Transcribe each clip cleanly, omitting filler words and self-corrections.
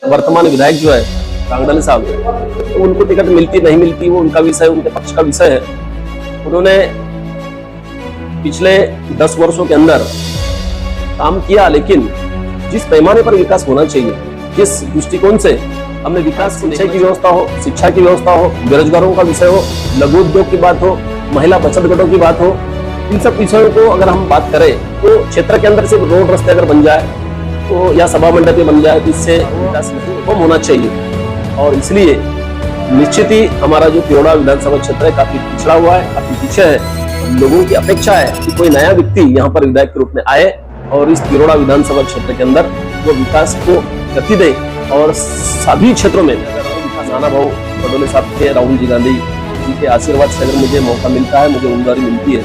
वर्तमान विधायक जो है कांगड़ाले साहब, तो उनको टिकट मिलती नहीं मिलती वो उनका विषय, उनके पक्ष का विषय है। उन्होंने पिछले 10 वर्षों के अंदर काम किया, लेकिन जिस पैमाने पर विकास होना चाहिए, जिस दृष्टिकोण से हमने विकास, शिक्षा की व्यवस्था हो, शिक्षा की व्यवस्था हो, बेरोजगारों का विषय हो, लघु उद्योग की बात हो, महिला बचत गटों की बात हो, इन सब विषयों को अगर हम बात करें तो क्षेत्र के अंदर सिर्फ रोड रास्ते अगर बन जाए तो या सभा मंडप बन जाए तो इससे विकास कम होना चाहिए। और इसलिए निश्चित ही हमारा जो तिरोड़ा विधानसभा क्षेत्र है काफी पिछड़ा हुआ है, काफी पीछे है। लोगों की अपेक्षा है कि कोई नया व्यक्ति यहाँ पर विधायक के रूप में आए और इस तिरोड़ा विधानसभा क्षेत्र के अंदर वो विकास को गति दे। और सभी क्षेत्रों में नाना भाऊ पटोले साहब के, राहुल जी गांधी जी के आशीर्वाद से अगर मुझे मौका मिलता है, मुझे उम्मीदवारी मिलती है,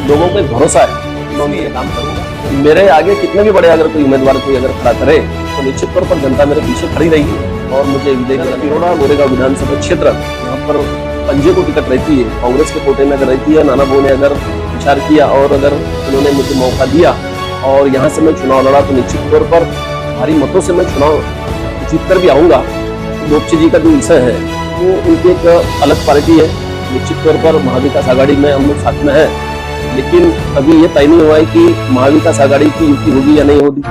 लोगों को भरोसा है मैं ये काम करूंगा। मेरे आगे कितने भी बड़े अगर कोई उम्मीदवार कोई अगर खड़ा करे तो निश्चित तौर पर जनता मेरे पीछे खड़ी रहेगी और मुझे तिरोड़ा गोरेगांव विधानसभा क्षेत्र यहाँ पर पंजे को टिकट रहती है, कांग्रेस के कोटे में अगर रहती है, नाना भाऊ ने अगर विचार किया और अगर उन्होंने मुझे मौका दिया और यहाँ से मैं चुनाव लड़ा तो निश्चित तौर पर भारी मतों से मैं चुनाव जीत कर भी आऊंगा। गोपची जी का जो विषय है वो उनकी एक अलग पार्टी है, निश्चित तौर पर महाविकास आघाड़ी में हम लोग साथ में है, लेकिन अभी ये तय नहीं हुआ है कि महाविकास आघाड़ी की युति होगी या नहीं होगी।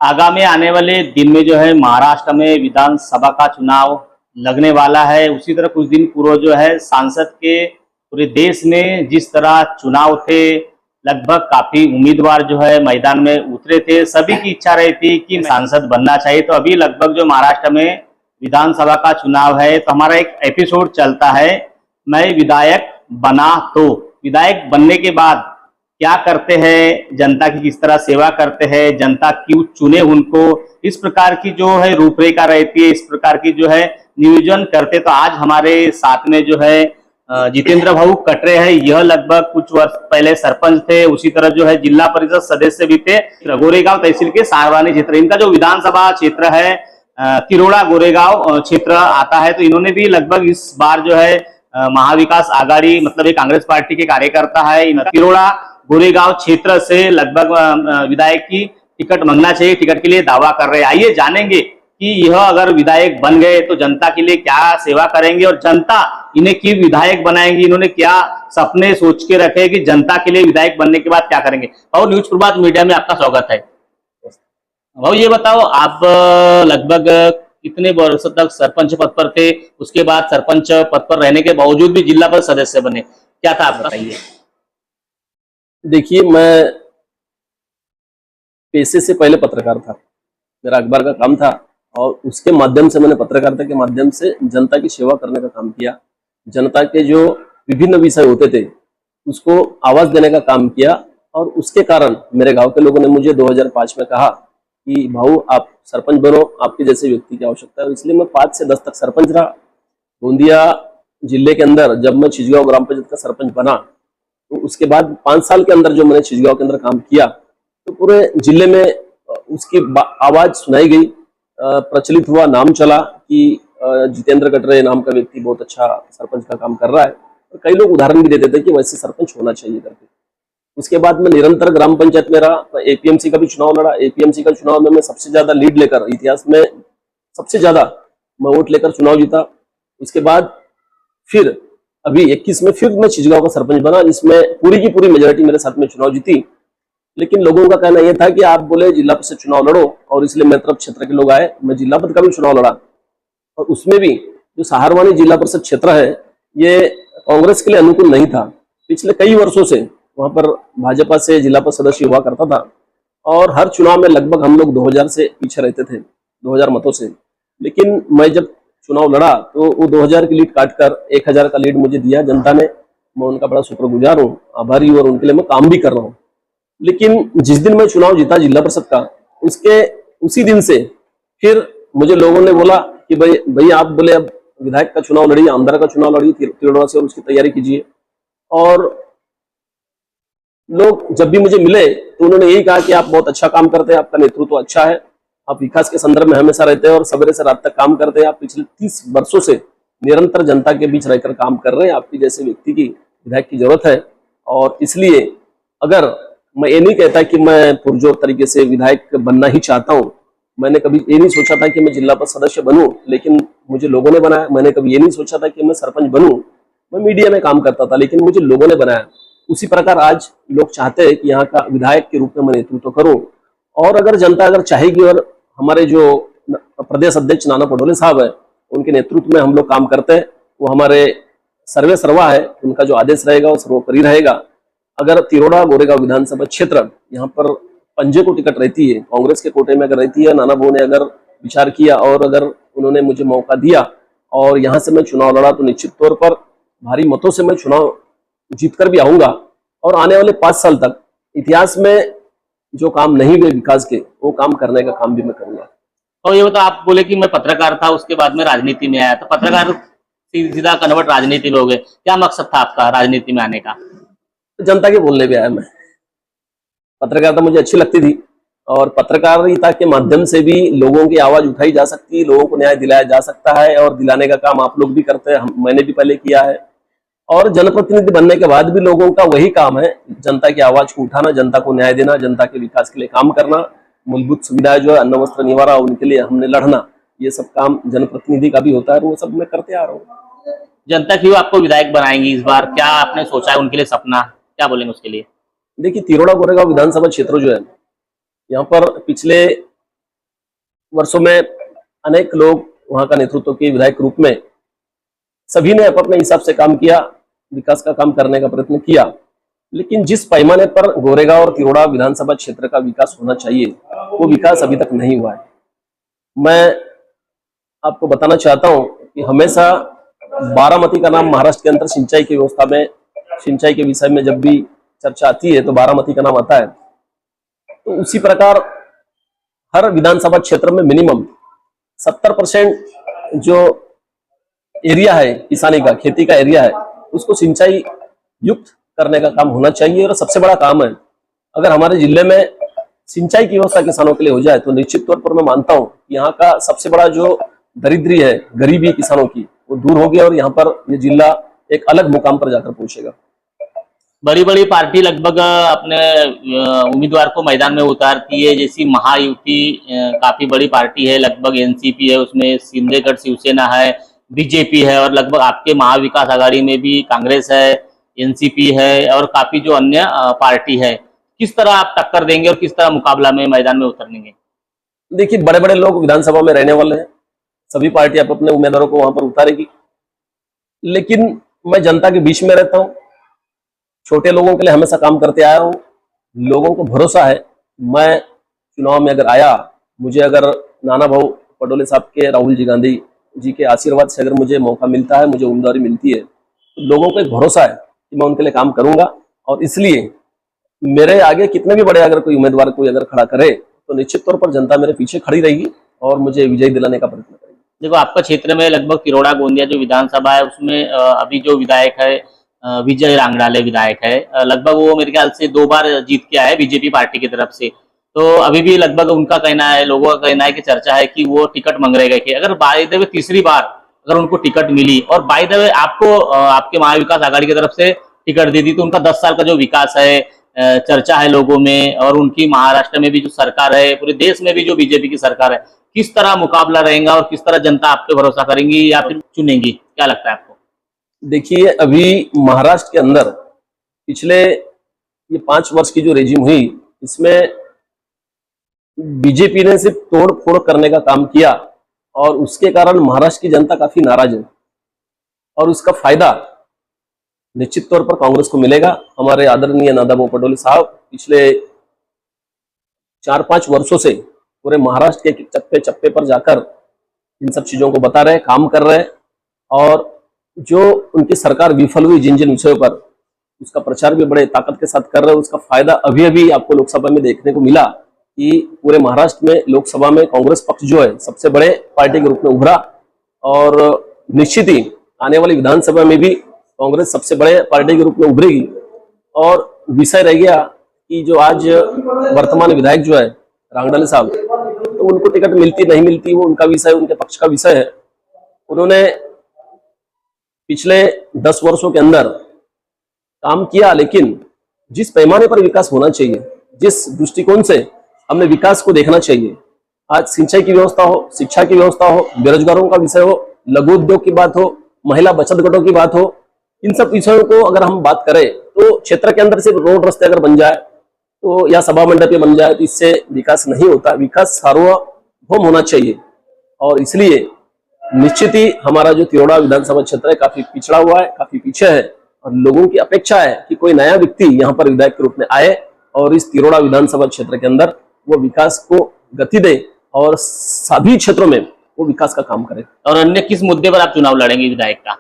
आगामी आने वाले दिन में जो है महाराष्ट्र में विधानसभा का चुनाव लगने वाला है। उसी तरह कुछ दिन पूर्व जो है सांसद के पूरे देश में जिस तरह चुनाव थे, लगभग काफी उम्मीदवार जो है मैदान में उतरे थे, सभी की इच्छा रही थी कि सांसद बनना चाहिए। तो अभी लगभग जो महाराष्ट्र में विधानसभा का चुनाव है तो हमारा एक एपिसोड चलता है, मैं विधायक बना तो विधायक बनने के बाद क्या करते हैं, जनता की किस तरह सेवा करते हैं, जनता क्यों चुने उनको, इस प्रकार की जो है रूपरेखा रहती है, इस प्रकार की जो है नियोजन करते। तो आज हमारे साथ में जो है जितेंद्र भाऊ कटरे है, यह लगभग कुछ वर्ष पहले सरपंच थे, उसी तरह जो है जिला परिषद सदस्य भी थे गोरेगांव तहसील के सारवानी क्षेत्र। इनका जो विधानसभा क्षेत्र है तिरोड़ा गोरेगांव क्षेत्र आता है। तो इन्होंने भी लगभग इस बार जो है महाविकास आघाड़ी मतलब एक कांग्रेस पार्टी के कार्यकर्ता है, तिरोड़ा गोरेगांव क्षेत्र से लगभग विधायक की टिकट मांगना चाहिए, टिकट के लिए दावा कर रहे हैं। आइए जानेंगे कि यह अगर विधायक बन गए तो जनता के लिए क्या सेवा करेंगे और जनता इन्हें क्यों विधायक बनाएंगी, इन्होंने क्या सपने सोच के रखे कि जनता के लिए विधायक बनने के बाद क्या करेंगे। और न्यूज प्रभात मीडिया में आपका स्वागत है। भाऊ ये बताओ, आप लगभग कितने वर्षों तक सरपंच पद पर थे, उसके बाद सरपंच पद पर रहने के बावजूद भी जिला परिषद सदस्य बने, क्या था आप बताइए। देखिए, मैं पेशे से पहले पत्रकार था, मेरा अखबार का काम था और उसके माध्यम से मैंने पत्रकारिता के माध्यम से जनता की सेवा करने का काम किया। जनता के जो विभिन्न विषय होते थे उसको आवाज देने का काम किया और उसके कारण मेरे गांव के लोगों ने मुझे 2005 में कहा कि भाऊ आप सरपंच बनो, आपके जैसे व्यक्ति की आवश्यकता है। इसलिए मैं 5 से 10 तक सरपंच रहा। गोंदिया जिले के अंदर जब मैं छिजगांव ग्राम पंचायत का सरपंच बना तो उसके बाद 5 साल के अंदर जो मैंने छिजगांव के अंदर काम किया तो पूरे जिले में उसकी आवाज सुनाई गई, प्रचलित हुआ, नाम चला कि जितेंद्र कटरे नाम का व्यक्ति बहुत अच्छा सरपंच का काम कर रहा है। और कई लोग उदाहरण भी देते थे कि वैसे सरपंच होना चाहिए करके। उसके बाद मैं निरंतर ग्राम पंचायत में रहा, एपीएमसी का भी चुनाव लड़ा। एपीएमसी का चुनाव में मैं सबसे ज्यादा लीड लेकर, इतिहास में सबसे ज्यादा मैं वोट लेकर चुनाव जीता। उसके बाद फिर अभी 21 में फिर मैं छिजगांव का सरपंच बना, जिसमें पूरी की पूरी मेजोरिटी मेरे साथ में चुनाव जीती। लेकिन लोगों का कहना यह था कि आप बोले जिला परिषद चुनाव लड़ो, और इसलिए मेरे तरफ क्षेत्र के लोग आए, मैं जिला पद का भी चुनाव लड़ा। और उसमें भी जो सहारवानी जिला परिषद क्षेत्र है ये कांग्रेस के लिए अनुकूल नहीं था। पिछले कई वर्षों से वहां पर भाजपा से जिला परिषद सदस्य हुआ करता था और हर चुनाव में लगभग हम लोग 2000 से पीछे रहते थे, 2000 मतों से। लेकिन मैं जब चुनाव लड़ा तो वो 2000 की लीड काटकर 1000 का लीड मुझे दिया जनता ने। मैं उनका बड़ा शुक्रगुजार हूँ, आभारी हूँ और उनके लिए मैं काम भी कर रहा हूँ। लेकिन जिस दिन मैं चुनाव जीता जिला परिषद का, उसके उसी दिन से फिर मुझे लोगों ने बोला कि भाई आप बोले अब विधायक का चुनाव लड़िए, आमदार का चुनाव लड़िए तिरोड़ा से और उसकी तैयारी कीजिए। और लोग जब भी मुझे मिले तो उन्होंने यही कहा कि आप बहुत अच्छा काम करते हैं, आपका नेतृत्व अच्छा है, आप विकास के संदर्भ में हमेशा रहते हैं और सवेरे से रात तक काम करते हैं। आप पिछले 30 वर्षों से निरंतर जनता के बीच रहकर काम कर रहे हैं, आपकी जैसे व्यक्ति की विधायक की जरूरत है। और इसलिए अगर मैं ये नहीं कहता कि मैं पुरजोर तरीके से विधायक बनना ही चाहता हूँ। मैंने कभी ये नहीं सोचा था कि मैं जिला परिषद सदस्य बनूं, लेकिन मुझे लोगों ने बनाया। मैंने कभी ये नहीं सोचा था कि मैं सरपंच बनूं। मैं मीडिया में काम करता था, लेकिन मुझे लोगों ने बनाया। उसी प्रकार आज लोग चाहते हैं कि यहाँ का विधायक के रूप में मैं नेतृत्व करूं, और अगर जनता अगर चाहेगी और हमारे जो प्रदेश अध्यक्ष नाना पटोले साहब है उनके नेतृत्व में हम लोग काम करते हैं, वो हमारे सर्वे सर्वा है, उनका जो आदेश रहेगा वो सर्वोपरि रहेगा। अगर तिरोड़ा गोरेगांव विधानसभा क्षेत्र यहाँ पर पंजे को टिकट रहती है, कांग्रेस के कोटे में अगर रहती है, नाना भाऊ ने अगर विचार किया और अगर उन्होंने मुझे मौका दिया और यहाँ से मैं चुनाव लड़ा, तो निश्चित तौर पर भारी मतों से मैं चुनाव जीत कर भी आऊंगा। और आने वाले 5 साल तक इतिहास में जो काम नहीं हुए विकास के, वो काम करने का काम भी मैं करूंगा। और ये आप बोले कि मैं पत्रकार था, उसके बाद में राजनीति में आया, तो पत्रकार सीधा कन्वर्ट राजनीति में हो गए, क्या मकसद था आपका राजनीति में आने का? जनता के बोलने पे आया मैं। पत्रकारिता मुझे अच्छी लगती थी, और पत्रकारिता के माध्यम से भी लोगों की आवाज उठाई जा सकती है, लोगों को न्याय दिलाया जा सकता है, और दिलाने का काम आप लोग भी करते हैं, मैंने भी पहले किया है। और जनप्रतिनिधि बनने के बाद भी लोगों का वही काम है, जनता की आवाज को उठाना, जनता को न्याय देना, जनता के विकास के लिए काम करना, मूलभूत सुविधाएं जो है अन्न वस्त्र निवारा, उनके लिए हमने लड़ना, ये सब काम जनप्रतिनिधि का भी होता है, और वो सब मैं करते आ रहा हूँ। जनता क्यों आपको विधायक बनाएंगी इस बार, क्या आपने सोचा है उनके लिए सपना, क्या बोलेंगे उसके लिए? देखिए, तिरोड़ा गोरेगांव विधानसभा क्षेत्र जो है, यहाँ पर पिछले वर्षों में अनेक लोग वहां का नेतृत्व किए विधायक रूप में, सभी ने अपने हिसाब से काम किया, विकास का काम करने का प्रयत्न किया, लेकिन जिस पैमाने पर गोरेगांव और तिरोड़ा विधानसभा क्षेत्र का विकास होना चाहिए, वो विकास अभी तक नहीं हुआ है। मैं आपको बताना चाहता हूं कि हमेशा बारामती का नाम महाराष्ट्र के अंदर सिंचाई की व्यवस्था में, सिंचाई के विषय में जब भी चर्चा आती है तो बारामती का नाम आता है। तो उसी प्रकार हर विधानसभा क्षेत्र में मिनिमम 70% जो एरिया है किसानी का, खेती का एरिया है, उसको सिंचाई युक्त करने का काम होना चाहिए, और सबसे बड़ा काम है। अगर हमारे जिले में सिंचाई की व्यवस्था किसानों के लिए हो जाए तो निश्चित तौर पर मैं मानता हूं कि यहाँ का सबसे बड़ा जो दरिद्री है, गरीबी किसानों की, वो दूर होगी, और यहाँ पर ये जिला एक अलग मुकाम पर जाकर पहुंचेगा। बड़ी बड़ी पार्टी लगभग अपने उम्मीदवार को मैदान में उतारती है, जैसी महायुति काफी बड़ी पार्टी है, लगभग एनसीपी है, उसमें शिंदेगढ़ शिवसेना है, बीजेपी है, और लगभग आपके महाविकास आघाड़ी में भी कांग्रेस है, एनसीपी है, और काफी जो अन्य पार्टी है। किस तरह आप टक्कर देंगे और किस तरह मुकाबला में मैदान में उतरेंगे? देखिए, बड़े बड़े लोग विधानसभा में रहने वाले हैं, सभी पार्टी आप अपने उम्मीदवारों को वहां पर उतारेगी, लेकिन मैं जनता के बीच में रहता हूँ, छोटे लोगों के लिए हमेशा काम करते आया हूँ। लोगों को भरोसा है, मैं चुनाव में अगर आया, मुझे अगर नाना भाऊ पटोले साहब के, राहुल जी गांधी जी के आशीर्वाद से अगर मुझे मौका मिलता है, मुझे उम्मीदवारी मिलती है, तो लोगों को एक भरोसा है कि मैं उनके लिए काम करूंगा। और इसलिए मेरे आगे कितने भी बड़े अगर कोई उम्मीदवार कोई अगर खड़ा करे, तो निश्चित तौर पर जनता मेरे पीछे खड़ी रहेगी और मुझे विजयी दिलाने का प्रयत्न करेगी। देखो, आपका क्षेत्र में लगभग तिरोड़ा गोंदिया जो विधानसभा है, उसमें अभी जो विधायक है विजय रांगड़ाले विधायक है, लगभग वो मेरे ख्याल से 2 बार जीत के आए बीजेपी पार्टी की तरफ से। तो अभी भी लगभग उनका कहना है, लोगों का कहना है कि चर्चा है कि वो टिकट मांग रहे गए। अगर बाय द वे तीसरी बार अगर उनको टिकट मिली और बाय द वे आपको आपके महाविकास आघाड़ी की तरफ से टिकट दे दी, तो उनका 10 साल का जो विकास है, चर्चा है लोगों में, और उनकी महाराष्ट्र में भी जो सरकार है, पूरे देश में भी जो बीजेपी की सरकार है, किस तरह मुकाबला रहेगा और किस तरह जनता आप पे भरोसा करेंगी या फिर चुनेंगी, क्या लगता है आपको? देखिए, अभी महाराष्ट्र के अंदर पिछले ये 5 वर्ष की जो रेजिम हुई, इसमें बीजेपी ने सिर्फ तोड़ फोड़ करने का काम किया, और उसके कारण महाराष्ट्र की जनता काफी नाराज है, और उसका फायदा निश्चित तौर पर कांग्रेस को मिलेगा। हमारे आदरणीय नाना भाऊ पटोले साहब पिछले 4-5 वर्षों से पूरे महाराष्ट्र के चप्पे चप्पे पर जाकर इन सब चीजों को बता रहे, काम कर रहे, और जो उनकी सरकार विफल हुई जिन जिन विषयों पर, उसका प्रचार भी बड़े ताकत के साथ कर रहे हैं। उसका फायदा अभी अभी आपको लोकसभा में देखने को मिला कि पूरे महाराष्ट्र में लोकसभा में कांग्रेस पक्ष जो है सबसे बड़े पार्टी के रूप में उभरा, और निश्चित ही आने वाली विधानसभा में भी कांग्रेस सबसे बड़े पार्टी के रूप में उभरेगी। और विषय रह गया कि जो आज वर्तमान विधायक जो है रांगड़ाले साहब, तो उनको टिकट मिलती नहीं मिलती वो उनका विषय, उनके पक्ष का विषय है। उन्होंने पिछले 10 वर्षों के अंदर काम किया, लेकिन जिस पैमाने पर विकास होना चाहिए, जिस दृष्टिकोण से हमने विकास को देखना चाहिए, आज सिंचाई की व्यवस्था हो, शिक्षा की व्यवस्था हो, बेरोजगारों का विषय हो, लघु उद्योग की बात हो, महिला बचत गटों की बात हो, इन सब विषयों को अगर हम बात करें तो क्षेत्र के अंदर सिर्फ रोड रास्ते अगर बन जाए तो या सभा मंडप बन जाए तो इससे विकास नहीं होता। विकास सार्वभौम होना चाहिए और इसलिए निश्चित ही हमारा जो तिरोड़ा विधानसभा क्षेत्र है काफी पिछड़ा हुआ है, काफी पीछे है और लोगों की अपेक्षा है कि कोई नया व्यक्ति यहाँ पर विधायक के रूप में आए और इस तिरोड़ा विधानसभा क्षेत्र के अंदर वो विकास को गति दे और सभी क्षेत्रों में वो विकास का काम करे। और अन्य किस मुद्दे पर आप चुनाव लड़ेंगे विधायक का?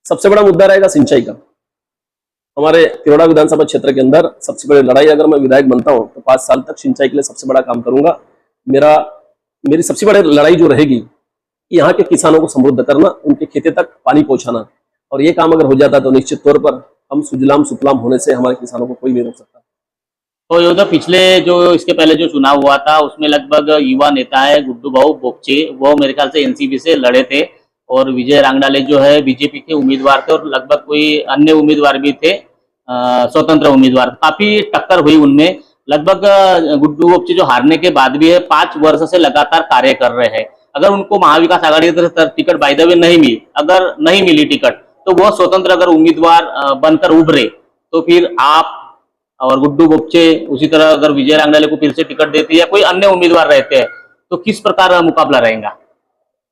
सबसे बड़ा मुद्दा रहेगा सिंचाई का। हमारे तिरोड़ा विधानसभा क्षेत्र के अंदर सबसे बड़ी लड़ाई, अगर मैं विधायक बनता हूं तो 5 साल तक सिंचाई के लिए सबसे बड़ा काम करूंगा। मेरी सबसे बड़ी लड़ाई जो रहेगी यहाँ के किसानों को समृद्ध करना, उनके खेते तक पानी पहुंचाना, और ये काम अगर हो जाता तो निश्चित तौर पर हम सुजलाम सुफलाम होने से हमारे किसानों को कोई नहीं रोक सकता। तो ये तो पिछले जो इसके पहले जो चुनाव हुआ था उसमें लगभग युवा नेता है गुड्डू भाऊ बोपचे, वो मेरे ख्याल से एनसीपी से लड़े थे और विजय रांगडाले जो है बीजेपी के उम्मीदवार थे और लगभग कोई अन्य उम्मीदवार भी थे, स्वतंत्र उम्मीदवार। काफी टक्कर हुई उनमें। लगभग गुड्डू बोपचे जो हारने के बाद भी है 5 वर्ष से लगातार कार्य कर रहे हैं। अगर उनको महाविकास आघाड़ी की तरफ टिकट बाय द वे नहीं मिली, अगर नहीं मिली टिकट, तो वो स्वतंत्र अगर उम्मीदवार बनकर उभरे तो फिर आप और गुड्डू बोपचे, उसी तरह अगर विजय रांगडाले को फिर से टिकट देती है, कोई अन्य उम्मीदवार रहते हैं, तो किस प्रकार का मुकाबला रहेगा?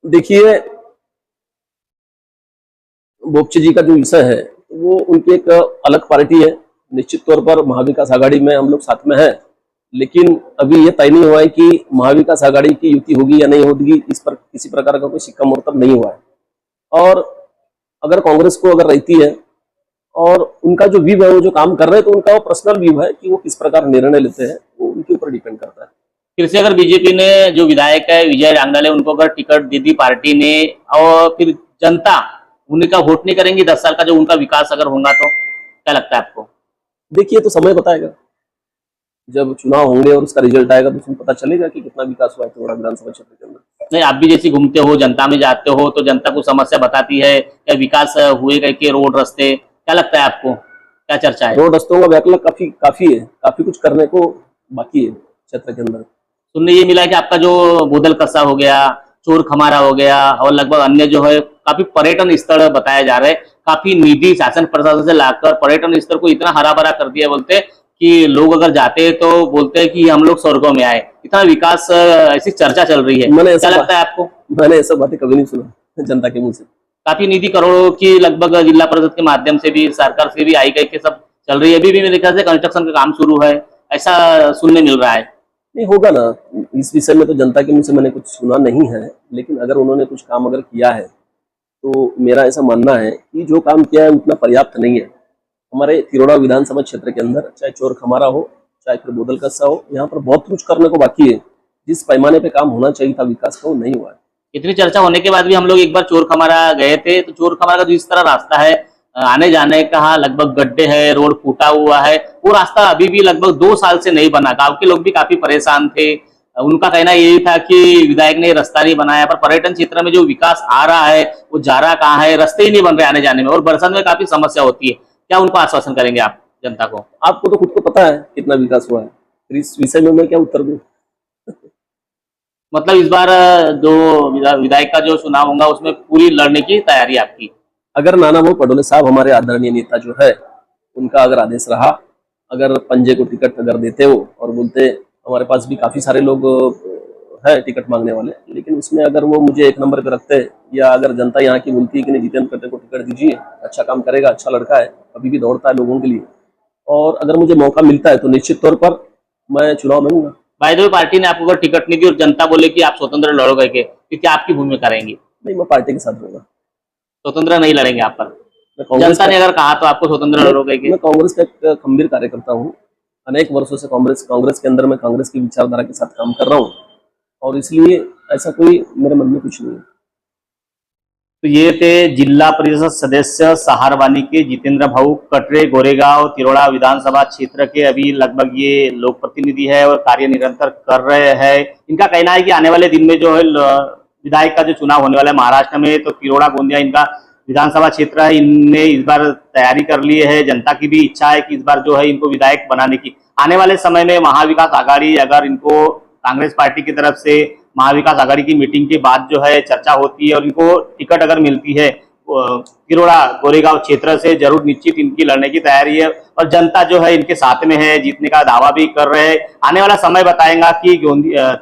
देखिए, बोपचे जी का जो विषय है वो उनकी एक अलग पार्टी है। निश्चित तौर पर महाविकास आघाड़ी में हम लोग साथ में हैं, लेकिन अभी ये तय नहीं हुआ है कि महाविकास आघाड़ी की युति होगी या नहीं होगी, इस पर किसी प्रकार का कोई सिक्का मुहूर्त नहीं हुआ है। और अगर कांग्रेस को अगर रहती है और उनका जो व्यू है वो जो काम कर रहे हैं तो उनका वो पर्सनल व्यू है कि वो किस प्रकार निर्णय लेते हैं, वो उनके ऊपर डिपेंड करता है। फिर से अगर बीजेपी ने जो विधायक है विजय रांगडाले उनको अगर टिकट दे दी पार्टी ने और फिर जनता उनका वोट नहीं करेंगी 10 साल का जो उनका विकास अगर होगा, तो क्या लगता है आपको? देखिए, तो समय बताएगा, जब चुनाव होंगे और उसका रिजल्ट आएगा तो उसमें पता चलेगा कि कितना विकास हुआ है तिरोड़ा विधानसभा क्षेत्र के अंदर। नहीं, आप भी जैसे घूमते हो, जनता में जाते हो, तो जनता को समस्या बताती है क्या विकास हुए करके, रोड रास्ते, क्या लगता है आपको, क्या चर्चा है? रोड रास्तों का बैकलॉग काफी है, काफी कुछ करने को बाकी है क्षेत्र के अंदर। सुनने ये मिला कि आपका जो बोदल कस्सा हो गया, चोर खमारा हो गया और लगभग अन्य जो है काफी पर्यटन स्थल बताया जा रहा है, काफी निधि शासन प्रशासन से लाकर पर्यटन स्थल को इतना हरा भरा कर दिया, बोलते कि लोग अगर जाते हैं तो बोलते हैं कि हम लोग स्वर्गों में आए, इतना विकास, ऐसी चर्चा चल रही है। क्या लगता है आपको? मैंने ऐसा बातें कभी नहीं सुना जनता के मुंह से। काफी निधि करोड़ों की लगभग जिला परिषद के माध्यम से भी, सरकार से भी आई गई के सब चल रही है। अभी भी मेरे ख्याल से कंस्ट्रक्शन का काम शुरू है, ऐसा सुनने मिल रहा है। नहीं होगा ना, इस विषय में तो जनता के मुंह से मैंने कुछ सुना नहीं है, लेकिन अगर उन्होंने कुछ काम अगर किया है तो मेरा ऐसा मानना है कि जो काम किया है उतना पर्याप्त नहीं है। हमारे तिरोड़ा विधानसभा क्षेत्र के अंदर चाहे चोर खमारा हो, चाहे फिर बोदल कस्सा हो, यहाँ पर बहुत कुछ करने को बाकी है। जिस पैमाने पे काम होना चाहिए था विकास का, वो नहीं हुआ है। इतनी चर्चा होने के बाद भी हम लोग एक बार चोर खमारा गए थे, तो चोर खमारा का जो इस तरह रास्ता है आने जाने का, लगभग गड्ढे है, रोड फूटा हुआ है, वो रास्ता अभी भी लगभग 2 साल से नहीं बना। गांव के लोग भी काफी परेशान थे। उनका कहना यही था कि विधायक ने रास्ता नहीं बनाया, पर पर्यटन क्षेत्र में जो विकास आ रहा है वो जा रहा कहाँ है, रास्ते ही नहीं बन रहे आने जाने में, और बरसात में काफी समस्या होती है। क्या उनको आश्वासन करेंगे आप जनता को? आपको तो खुद को पता है कितना विकास हुआ है, फिर इस विषय में मैं क्या उत्तर दूं? मतलब इस बार जो विधायक का जो चुनाव होगा उसमें पूरी लड़ने की तैयारी आपकी? अगर नाना भाऊ पटोले साहब हमारे आदरणीय नेता जो है, उनका अगर आदेश रहा, अगर पंजे को टिकट अगर देते हो और बोलते, हमारे पास भी काफी सारे लोग है टिकट मांगने वाले, लेकिन उसमें अगर वो मुझे 1 नंबर पे रखते, या अगर जनता यहाँ की बोलती है कि नहीं जितेंद्र कट्टे को टिकट दीजिए, अच्छा काम करेगा, अच्छा लड़का है, अभी भी दौड़ता है लोगों के लिए, और अगर मुझे मौका मिलता है तो निश्चित तौर पर मैं चुनाव लड़ूंगा। बाय द वे, पार्टी ने आपको अगर टिकट नहीं दी और जनता बोले कि आप स्वतंत्र लड़ोगे के, तो क्या आपकी भूमिका रहेंगी? नहीं, मैं पार्टी के साथ रहूंगा, स्वतंत्र नहीं लड़ेंगे आप पर? जनता ने अगर कहा तो आपको स्वतंत्र लड़ोगे के? मैं कांग्रेस का एक खंभीर कार्यकर्ता हूँ, अनेक वर्षों से कांग्रेस के अंदर मैं कांग्रेस की विचारधारा के साथ काम कर रहा हूँ, और इसलिए ऐसा कोई मेरे मन में कुछ नहीं है। तो ये थे जिला परिषद सदस्य सहारवानी के जितेंद्र भाऊ कटरे, गोरेगांव तिरोड़ा विधानसभा क्षेत्र के अभी लगभग ये लोक प्रतिनिधि है और कार्य निरंतर कर रहे हैं। इनका कहना है कि आने वाले दिन में जो है विधायक का जो चुनाव होने वाला है महाराष्ट्र में, तो तिरोड़ा गोंदिया इनका विधानसभा क्षेत्र है, इनने इस बार तैयारी कर ली है। जनता की भी इच्छा है कि इस बार जो है इनको विधायक बनाने की। आने वाले समय में महाविकास आघाड़ी, अगर इनको कांग्रेस पार्टी की तरफ से महाविकास आघाड़ी की मीटिंग के बाद जो है चर्चा होती है और इनको टिकट अगर मिलती है तिरोड़ा गोरेगांव क्षेत्र से, जरूर निश्चित इनकी लड़ने की तैयारी है और जनता जो है इनके साथ में है, जीतने का दावा भी कर रहे हैं। आने वाला समय बताएगा कि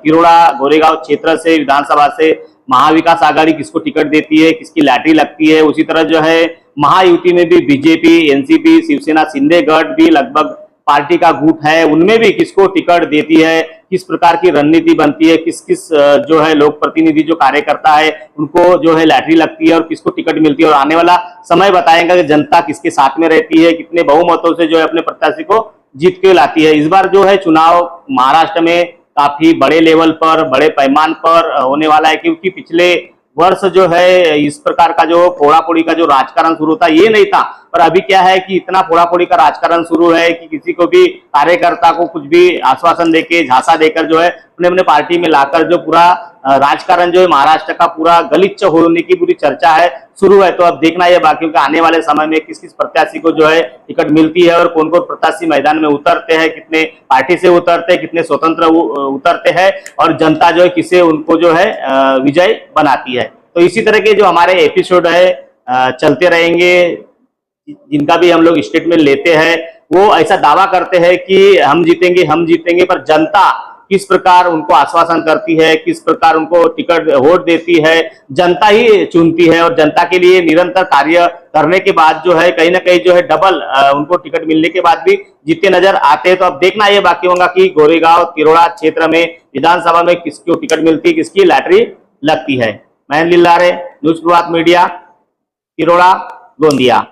तिरोड़ा गोरेगांव क्षेत्र से विधानसभा से महाविकास आघाड़ी किसको टिकट देती है, किसकी लैटरी लगती है। उसी तरह जो है महायुति में भी बीजेपी, एनसीपी, शिवसेना, शिंदे गढ़ भी लगभग पार्टी का गुट है, उनमें भी किसको टिकट देती है, किस प्रकार की रणनीति बनती है, किस किस जो है लोक प्रतिनिधि जो कार्यकर्ता है उनको जो है लैटरी लगती है और किसको टिकट मिलती है। और आने वाला समय बताएगा कि जनता किसके साथ में रहती है, कितने बहुमतों से जो है अपने प्रत्याशी को जीत के लाती है। इस बार जो है चुनाव महाराष्ट्र में काफी बड़े लेवल पर, बड़े पैमान पर होने वाला है, क्योंकि पिछले वर्ष जो है इस प्रकार का जो फोड़ाफोड़ी का जो राजकारण शुरू था ये नहीं था। पर अभी क्या है कि इतना फोड़ाफोड़ी का राजकारण शुरू है कि किसी को भी कार्यकर्ता को कुछ भी आश्वासन देके, झांसा देकर जो है अपने अपने पार्टी में लाकर जो पूरा राजकारण जो है महाराष्ट्र का पूरा गलिच्छ होने की पूरी चर्चा है शुरू है। तो अब देखना यह बाकी है कि आने वाले समय में किस किस प्रत्याशी को जो है टिकट मिलती है और कौन कौन प्रत्याशी मैदान में उतरते हैं, कितने पार्टी से उतरते हैं, कितने स्वतंत्र उतरते हैं और जनता जो है किसे उनको जो है विजय बनाती है। तो इसी तरह के जो हमारे एपिसोड है चलते रहेंगे, जिनका भी हम लोग स्टेटमेंट लेते हैं वो ऐसा दावा करते हैं कि हम जीतेंगे, पर जनता किस प्रकार उनको आश्वासन करती है, किस प्रकार उनको टिकट वोट देती है, जनता ही चुनती है। और जनता के लिए निरंतर कार्य करने के बाद जो है कहीं ना कहीं जो है डबल उनको टिकट मिलने के बाद भी जीते नजर आते हैं। तो अब देखना ये बाकी होगा कि गोरेगांव तिरोड़ा क्षेत्र में विधानसभा में किसको टिकट मिलती है, किसकी लैटरी लगती है। महेंद्र लिल्लारे, न्यूज प्रभात मीडिया, तिरोड़ा, गोंदिया।